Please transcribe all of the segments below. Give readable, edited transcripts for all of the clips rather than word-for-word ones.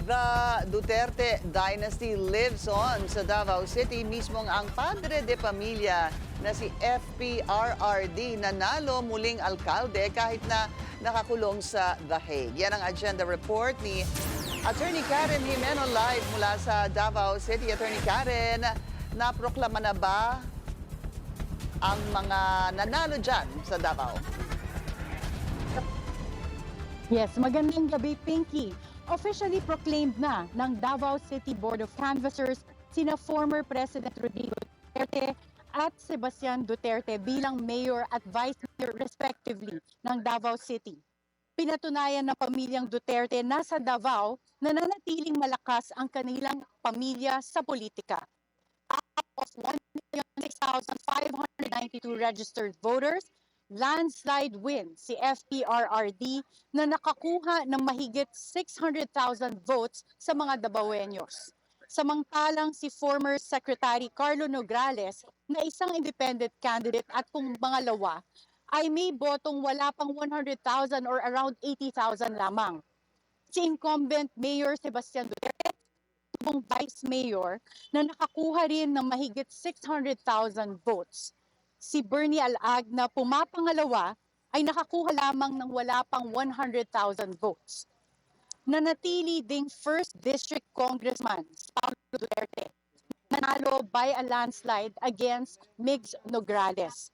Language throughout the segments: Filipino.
The Duterte dynasty lives on sa Davao City. Mismong ang padre de pamilya na si FPRRD nanalo muling alkalde kahit na nakakulong sa The Hague. Yan ang agenda report ni Attorney Karen Jimeno live mula sa Davao City. Attorney Karen, naproklama na ba ang mga nanalo dyan sa Davao? Yes, magandang gabi, Pinky. Officially proclaimed na ng Davao City Board of Canvassers sina former President Rodrigo Duterte at Sebastian Duterte bilang mayor at vice mayor respectively ng Davao City. Pinatunayan ng pamilyang Duterte na sa Davao na nanatiling malakas ang kanilang pamilya sa politika. Out of 1,6,592 registered voters, landslide win si FPRRD na nakakuha ng mahigit 600,000 votes sa mga Davaoeños. Samantalang si former Secretary Carlo Nograles na isang independent candidate at kung pangalawa ay may botong wala pang 100,000 or around 80,000 lamang. Si incumbent Mayor Sebastian Duterte ang vice mayor na nakakuha rin ng mahigit 600,000 votes. Si Bernie Alag na pumapangalawa ay nakakuha lamang ng wala pang 100,000 votes. Nanatili ding 1st District Congressman Paulo Duterte, nanalo by a landslide against Migs Nograles.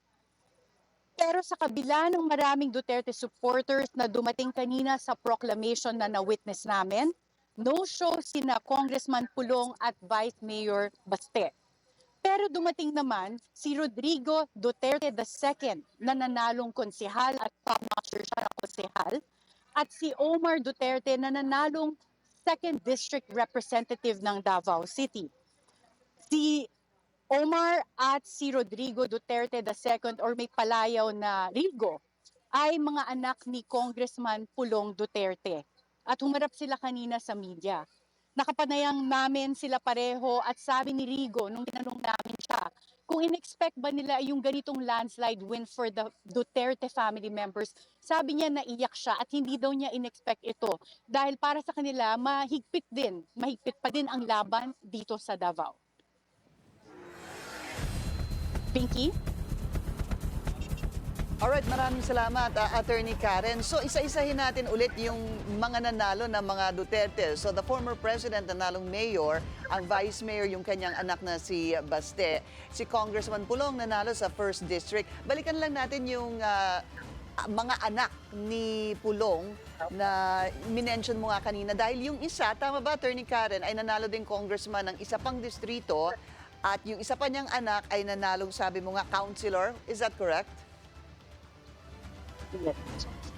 Pero sa kabila ng maraming Duterte supporters na dumating kanina sa proclamation na na-witness namin, no-show sina Congressman Pulong at Vice Mayor Baste. Pero dumating naman si Rodrigo Duterte II na nanalong konsehal at pamaster siya ng konsehal at si Omar Duterte na nanalong 2nd District Representative ng Davao City. Si Omar at si Rodrigo Duterte II or may palayaw na Rigo ay mga anak ni Congressman Pulong Duterte at humarap sila kanina sa media. Nakapanayang namin sila pareho at sabi ni Rigo nung tinanong namin siya kung in-expect ba nila yung ganitong landslide win for the Duterte family members. Sabi niya naiyak siya at hindi daw niya in-expect ito dahil para sa kanila mahigpit pa din ang laban dito sa Davao. Pinky? Alright, maraming salamat, Attorney Karen. So, isa-isahin natin ulit yung mga nanalo ng mga Duterte. So, the former president nanalong mayor, ang vice mayor yung kanyang anak na si Baste. Si Congressman Pulong nanalo sa 1st District. Balikan lang natin yung mga anak ni Pulong na minention mo nga kanina. Dahil yung isa, tama ba, Attorney Karen, ay nanalo din congressman ng isa pang distrito at yung isa pa niyang anak ay nanalong, sabi mo nga, councilor. Is that correct?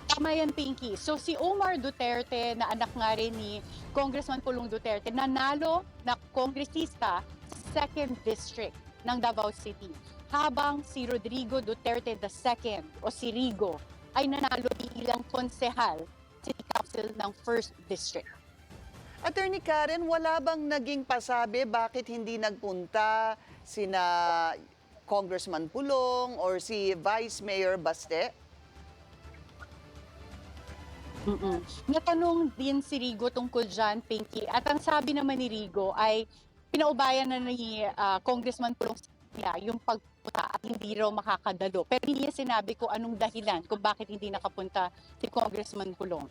Tama yan, Pinky. So si Omar Duterte na anak nga rin ni Congressman Pulong Duterte nanalo na kongresista sa 2nd District ng Davao City. Habang si Rodrigo Duterte II o si Rigo ay nanalo bilang konsehal City Council ng 1st District. Attorney Karen, wala bang naging pasabi bakit hindi nagpunta sina Congressman Pulong or si Vice Mayor Baste? Natanong din si Rigo tungkol dyan, Pinky. At ang sabi naman ni Rigo ay pinaubayan na ni Congressman Pulong niya yung pagpunta at hindi raw makakadalo. Pero hindi niya sinabi ko anong dahilan kung bakit hindi nakapunta si Congressman Pulong.